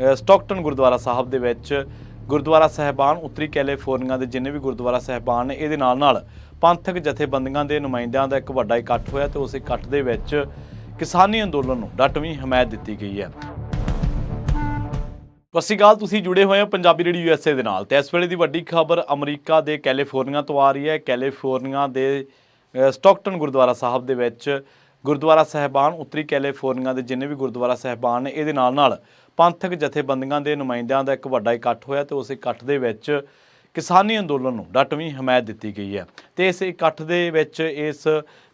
Stockton Gurdwara ਸਾਹਿਬ ਦੇ ਵਿੱਚ ਗੁਰਦੁਆਰਾ ਸਾਹਿਬਾਨ ਉੱਤਰੀ ਕੈਲੀਫੋਰਨੀਆ ਦੇ ਜਿੰਨੇ ਵੀ ਗੁਰਦੁਆਰਾ ਸਾਹਿਬਾਨ ਨੇ ਇਹਦੇ ਨਾਲ ਪੰਥਕ ਜਥੇਬੰਦੀਆਂ ਦੇ ਨੁਮਾਇੰਦਿਆਂ ਦਾ ਇੱਕ ਵੱਡਾ ਇਕੱਠ ਹੋਇਆ ਤੇ ਉਸ ਇਕੱਠ ਦੇ ਵਿੱਚ ਕਿਸਾਨੀ ਅੰਦੋਲਨ ਨੂੰ ਡਟਵੀਂ ਹਮਾਇਤ ਦਿੱਤੀ ਗਈ ਹੈ। ਸਤਿ ਸ਼੍ਰੀ ਅਕਾਲ, ਤੁਸੀਂ ਜੁੜੇ ਹੋਏ ਹੋ ਪੰਜਾਬੀ ਰੇਡੀਓ USA ਦੇ ਨਾਲ ਤੇ ਇਸ ਵੇਲੇ ਦੀ ਵੱਡੀ ਖਬਰ ਅਮਰੀਕਾ ਦੇ ਕੈਲੀਫੋਰਨੀਆ ਤੋਂ ਆ ਰਹੀ ਹੈ। ਕੈਲੀਫੋਰਨੀਆ ਦੇ ਸਟਾਕਟਨ ਗੁਰਦੁਆਰਾ ਸਾਹਿਬ ਦੇ ਵਿੱਚ ਗੁਰਦੁਆਰਾ ਸਾਹਿਬਾਨ ਉੱਤਰੀ ਕੈਲੀਫੋਰਨੀਆ ਦੇ ਜਿੰਨੇ ਵੀ ਗੁਰਦੁਆਰਾ ਸਾਹਿਬਾਨ ਨੇ ਇਹਦੇ ਨਾਲ ਪੰਥਕ ਜਥੇਬੰਦੀਆਂ ਦੇ ਨੁਮਾਇੰਦਿਆਂ ਦਾ ਇੱਕ ਵੱਡਾ ਇਕੱਠ ਹੋਇਆ ਤੇ ਉਸ ਇਕੱਠ ਦੇ ਵਿੱਚ ਕਿਸਾਨੀ ਅੰਦੋਲਨ ਨੂੰ ਡਟਵੀਂ ਹਮਾਇਤ ਦਿੱਤੀ ਗਈ ਹੈ। ਤੇ ਇਸ ਇਕੱਠ ਦੇ ਵਿੱਚ ਇਸ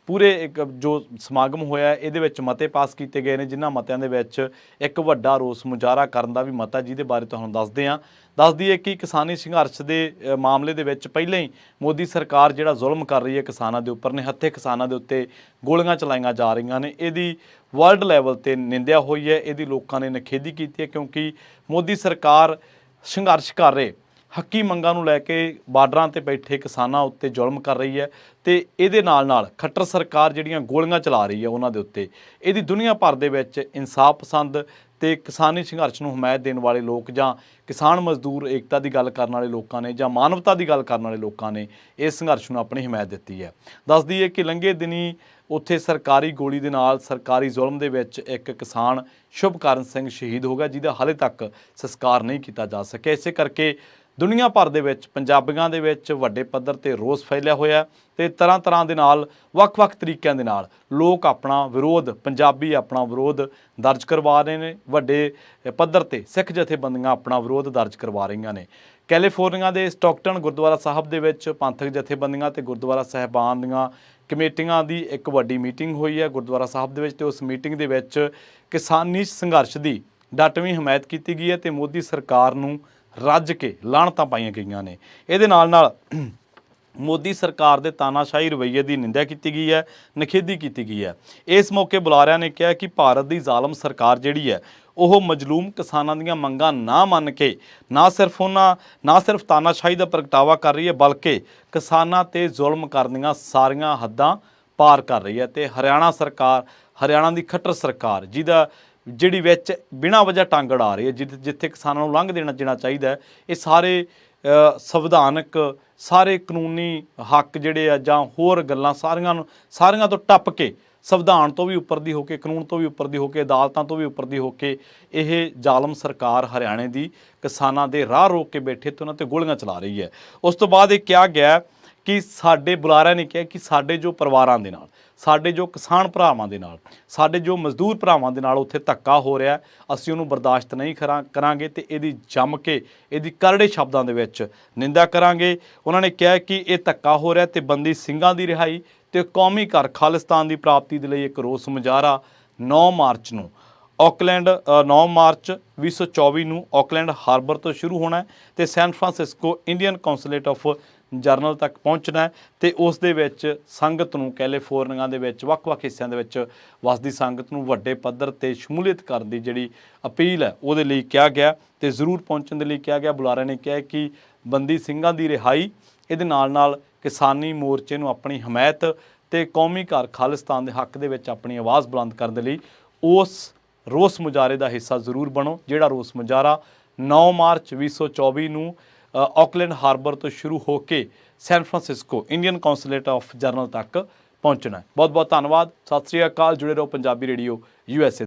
ਪੂਰੇ ਇੱਕ ਜੋ ਸਮਾਗਮ ਹੋਇਆ ਇਹਦੇ ਵਿੱਚ ਮਤੇ ਪਾਸ ਕੀਤੇ ਗਏ ਨੇ, ਜਿਨ੍ਹਾਂ ਮਤਿਆਂ ਦੇ ਵਿੱਚ ਇੱਕ ਵੱਡਾ ਰੋਸ ਮੁਜ਼ਾਹਰਾ ਕਰਨ ਦਾ ਵੀ ਮਤਾ, ਜਿਹਦੇ ਬਾਰੇ ਤੁਹਾਨੂੰ ਦੱਸ ਦਈਏ ਕਿ ਕਿਸਾਨੀ ਸੰਘਰਸ਼ ਦੇ ਮਾਮਲੇ ਦੇ ਵਿੱਚ ਪਹਿਲਾਂ ਹੀ ਮੋਦੀ ਸਰਕਾਰ ਜਿਹੜਾ ਜ਼ੁਲਮ ਕਰ ਰਹੀ ਹੈ ਕਿਸਾਨਾਂ ਦੇ ਉੱਪਰ, ਨਿਹੱਥੇ ਕਿਸਾਨਾਂ ਦੇ ਉੱਤੇ ਗੋਲੀਆਂ ਚਲਾਈਆਂ ਜਾ ਰਹੀਆਂ ਨੇ, ਇਹਦੀ ਵਰਲਡ ਲੈਵਲ ਤੇ ਨਿੰਦਿਆ ਹੋਈ ਹੈ, ਇਹਦੀ ਲੋਕਾਂ ਨੇ ਨਿਖੇਧੀ ਕੀਤੀ ਹੈ ਕਿਉਂਕਿ ਮੋਦੀ ਸਰਕਾਰ ਸੰਘਰਸ਼ ਕਰ ਰਹੇ ਹੱਕੀ ਮੰਗਾਂ ਨੂੰ ਲੈ ਕੇ ਬਾਰਡਰਾਂ ਤੇ ਬੈਠੇ ਕਿਸਾਨਾਂ ਉੱਤੇ ਜ਼ੁਲਮ ਕਰ ਰਹੀ ਹੈ ਤੇ ਇਹਦੇ ਨਾਲ ਖੱਟਰ ਸਰਕਾਰ ਜਿਹੜੀਆਂ ਗੋਲੀਆਂ ਚਲਾ ਰਹੀ ਹੈ ਉਹਨਾਂ ਦੇ ਉੱਤੇ। ਇਹਦੀ ਦੁਨੀਆ ਭਰ ਦੇ ਵਿੱਚ ਇਨਸਾਫ ਪਸੰਦ ਤੇ ਕਿਸਾਨੀ ਸੰਘਰਸ਼ ਨੂੰ ਹਮਾਇਤ ਦੇਣ ਵਾਲੇ ਲੋਕ ਜਾਂ ਕਿਸਾਨ ਮਜ਼ਦੂਰ ਏਕਤਾ ਦੀ ਗੱਲ ਕਰਨ ਵਾਲੇ ਲੋਕਾਂ ਨੇ ਜਾਂ ਮਾਨਵਤਾ ਦੀ ਗੱਲ ਕਰਨ ਵਾਲੇ ਲੋਕਾਂ ਨੇ ਇਸ ਸੰਘਰਸ਼ ਨੂੰ ਆਪਣੀ ਹਮਾਇਤ ਦਿੱਤੀ ਹੈ। ਦੱਸ ਦਈਏ ਕਿ ਲੰਘੇ ਦਿਨੀ ਉੱਥੇ ਸਰਕਾਰੀ ਗੋਲੀ ਦੇ ਨਾਲ ਸਰਕਾਰੀ ਜ਼ੁਲਮ ਦੇ ਵਿੱਚ ਇੱਕ ਕਿਸਾਨ ਸ਼ੁਭਕਰਨ ਸਿੰਘ ਸ਼ਹੀਦ ਹੋ ਗਿਆ, ਜਿਹਦਾ ਹਾਲੇ ਤੱਕ ਸੰਸਕਾਰ ਨਹੀਂ ਕੀਤਾ ਜਾ ਸਕਿਆ। ਇਸੇ ਕਰਕੇ ਦੁਨੀਆ ਭਰ ਦੇ ਵਿੱਚ ਪੰਜਾਬੀਆਂ ਦੇ ਵਿੱਚ ਵੱਡੇ ਪੱਧਰ ਤੇ ਰੋਸ ਫੈਲਿਆ ਹੋਇਆ ਤੇ ਤਰ੍ਹਾਂ ਦੇ ਨਾਲ ਵੱਖ-ਵੱਖ ਤਰੀਕਿਆਂ ਦੇ ਨਾਲ ਲੋਕ ਆਪਣਾ ਵਿਰੋਧ, ਪੰਜਾਬੀ ਆਪਣਾ ਵਿਰੋਧ ਦਰਜ ਕਰਵਾ ਰਹੇ ਨੇ। ਵੱਡੇ ਪੱਧਰ ਤੇ ਸਿੱਖ ਜਥੇਬੰਦੀਆਂ ਆਪਣਾ ਵਿਰੋਧ ਦਰਜ ਕਰਵਾ ਰਹੀਆਂ ਨੇ। ਕੈਲੀਫੋਰਨੀਆ ਦੇ ਸਟਾਕਟਨ ਗੁਰਦੁਆਰਾ ਸਾਹਿਬ ਦੇ ਵਿੱਚ ਪੰਥਕ ਜਥੇਬੰਦੀਆਂ ਤੇ ਗੁਰਦੁਆਰਾ ਸਾਹਿਬਾਨ ਦੀਆਂ ਕਮੇਟੀਆਂ ਦੀ ਇੱਕ ਵੱਡੀ ਮੀਟਿੰਗ ਹੋਈ ਹੈ ਗੁਰਦੁਆਰਾ ਸਾਹਿਬ ਦੇ ਵਿੱਚ ਤੇ ਉਸ ਮੀਟਿੰਗ ਦੇ ਵਿੱਚ ਕਿਸਾਨੀ ਸੰਘਰਸ਼ ਦੀ ਡਟਵੀਂ ਹਮਾਇਤ ਕੀਤੀ ਗਈ ਹੈ ਤੇ ਮੋਦੀ ਸਰਕਾਰ ਨੂੰ ਰੱਜ ਕੇ ਲਾਹਣਤਾਂ ਪਾਈਆਂ ਗਈਆਂ ਨੇ। ਇਹਦੇ ਨਾਲ ਮੋਦੀ ਸਰਕਾਰ ਦੇ ਤਾਨਾਸ਼ਾਹੀ ਰਵੱਈਏ ਦੀ ਨਿੰਦਿਆ ਕੀਤੀ ਗਈ ਹੈ, ਨਿਖੇਧੀ ਕੀਤੀ ਗਈ ਹੈ। ਇਸ ਮੌਕੇ ਬੁਲਾਰਿਆਂ ਨੇ ਕਿਹਾ ਕਿ ਭਾਰਤ ਦੀ ਜ਼ਾਲਮ ਸਰਕਾਰ ਜਿਹੜੀ ਹੈ ਉਹ ਮਜ਼ਲੂਮ ਕਿਸਾਨਾਂ ਦੀਆਂ ਮੰਗਾਂ ਨਾ ਮੰਨ ਕੇ ਨਾ ਸਿਰਫ ਤਾਨਾਸ਼ਾਹੀ ਦਾ ਪ੍ਰਗਟਾਵਾ ਕਰ ਰਹੀ ਹੈ ਬਲਕਿ ਕਿਸਾਨਾਂ ਤੇ ਜ਼ੁਲਮ ਕਰਨ ਦੀਆਂ ਸਾਰੀਆਂ ਹੱਦਾਂ ਪਾਰ ਕਰ ਰਹੀ ਹੈ। ਤੇ ਹਰਿਆਣਾ ਦੀ ਖੱਟਰ ਸਰਕਾਰ ਜਿਹੜੀ ਵਿੱਚ ਬਿਨਾਂ ਵਜ੍ਹਾ ਟੰਗ ਅੜਾ ਰਹੀ ਹੈ, ਜਿੱਥੇ ਕਿਸਾਨਾਂ ਨੂੰ ਲੰਘ ਦੇਣਾ ਚਾਹੀਦਾ ਹੈ, ਇਹ ਸਾਰੇ ਸੰਵਿਧਾਨਕ ਸਾਰੇ ਕਾਨੂੰਨੀ ਹੱਕ ਜਿਹੜੇ ਆ ਜਾਂ ਹੋਰ ਗੱਲਾਂ ਸਾਰੀਆਂ ਤੋਂ ਟੱਪ ਕੇ ਸੰਵਿਧਾਨ ਤੋਂ ਵੀ ਉੱਪਰ ਦੀ ਹੋ ਕੇ, ਕਾਨੂੰਨ ਤੋਂ ਵੀ ਉੱਪਰ ਦੀ ਹੋ ਕੇ, ਅਦਾਲਤਾਂ ਤੋਂ ਵੀ ਉੱਪਰ ਦੀ ਹੋ ਕੇ ਇਹ ਜ਼ਾਲਮ ਸਰਕਾਰ ਹਰਿਆਣੇ ਦੀ ਕਿਸਾਨਾਂ ਦੇ ਰਾਹ ਰੋਕ ਕੇ ਬੈਠੇ ਤੇ ਉਹਨਾਂ ਤੇ ਗੋਲੀਆਂ ਚਲਾ ਰਹੀ ਹੈ। ਉਸ ਤੋਂ ਬਾਅਦ ਇਹ ਕਿਹਾ ਗਿਆ ਕਿ ਸਾਡੇ ਬੁਲਾਰਿਆਂ ਨੇ ਕਿਹਾ ਕਿ ਸਾਡੇ ਜੋ ਪਰਿਵਾਰਾਂ ਦੇ ਨਾਲ, ਸਾਡੇ ਜੋ ਕਿਸਾਨ ਭਰਾਵਾਂ ਦੇ ਨਾਲ, ਸਾਡੇ ਜੋ ਮਜ਼ਦੂਰ ਭਰਾਵਾਂ ਦੇ ਨਾਲ ਉੱਥੇ ਧੱਕਾ ਹੋ ਰਿਹਾ, ਅਸੀਂ ਉਹਨੂੰ ਬਰਦਾਸ਼ਤ ਨਹੀਂ ਕਰਾਂਗੇ ਤੇ ਇਹਦੀ ਜੰਮ ਕੇ ਇਹਦੀ ਕਰੜੇ ਸ਼ਬਦਾਂ ਦੇ ਵਿੱਚ ਨਿੰਦਾ ਕਰਾਂਗੇ। ਉਹਨਾਂ ਨੇ ਕਿਹਾ ਕਿ ਇਹ ਧੱਕਾ ਹੋ ਰਿਹਾ ਤੇ ਬੰਦੀ ਸਿੰਘਾਂ ਦੀ ਰਿਹਾਈ ਤੇ ਕੌਮੀ ਘਰ ਖਾਲਿਸਤਾਨ ਦੀ ਪ੍ਰਾਪਤੀ ਦੇ ਲਈ ਇੱਕ ਰੋਸ ਮੁਜ਼ਾਹਰਾ 9 ਮਾਰਚ 2024 ਨੂੰ ਆਕਲੈਂਡ ਹਾਰਬਰ ਤੋਂ ਸ਼ੁਰੂ ਹੋਣਾ ਤੇ San Francisco Indian consulate of general ਤੱਕ ਪਹੁੰਚਣਾ ਹੈ ਤੇ ਉਸ ਦੇ ਵਿੱਚ ਸੰਗਤ ਨੂੰ ਕੈਲੀਫੋਰਨੀਆ ਦੇ ਵਿੱਚ ਵੱਖ-ਵੱਖ ਹਿੱਸਿਆਂ ਦੇ ਵਿੱਚ ਵਸਦੀ ਸੰਗਤ ਨੂੰ ਵੱਡੇ ਪੱਧਰ ਤੇ ਸ਼ਮੂਲੀਅਤ ਕਰਨ ਦੀ ਜਿਹੜੀ ਅਪੀਲ ਹੈ ਉਹਦੇ ਲਈ ਕਿਹਾ ਗਿਆ ਤੇ ਜ਼ਰੂਰ ਪਹੁੰਚਣ ਦੇ ਲਈ ਕਿਹਾ ਗਿਆ। ਬੁਲਾਰਿਆਂ ਨੇ ਕਿਹਾ ਕਿ ਬੰਦੀ ਸਿੰਘਾਂ ਦੀ ਰਿਹਾਈ, ਇਹਦੇ ਨਾਲ ਕਿਸਾਨੀ ਮੋਰਚੇ ਨੂੰ ਆਪਣੀ ਹਮਾਇਤ ਤੇ ਕੌਮੀ ਘਰ ਖਾਲਿਸਤਾਨ ਦੇ ਹੱਕ ਦੇ ਵਿੱਚ ਆਪਣੀ ਆਵਾਜ਼ ਬੁਲੰਦ ਕਰਨ ਦੇ ਲਈ ਉਸ ਰੋਸ ਮੁਜ਼ਾਹਰੇ ਦਾ ਹਿੱਸਾ ਜ਼ਰੂਰ ਬਣੋ, ਜਿਹੜਾ ਰੋਸ ਮੁਜ਼ਾਹਰਾ 9 ਮਾਰਚ 2024 ਨੂੰ ਆਕਲੈਂਡ ਹਾਰਬਰ ਤੋਂ ਸ਼ੁਰੂ ਹੋ ਕੇ San Francisco Indian consulate of general ਤੱਕ ਪਹੁੰਚਣਾ ਹੈ। ਬਹੁਤ ਬਹੁਤ ਧੰਨਵਾਦ, ਸਤਿ ਸ਼੍ਰੀ ਅਕਾਲ। ਜੁੜੇ ਰਹੋ ਪੰਜਾਬੀ ਰੇਡੀਓ USA।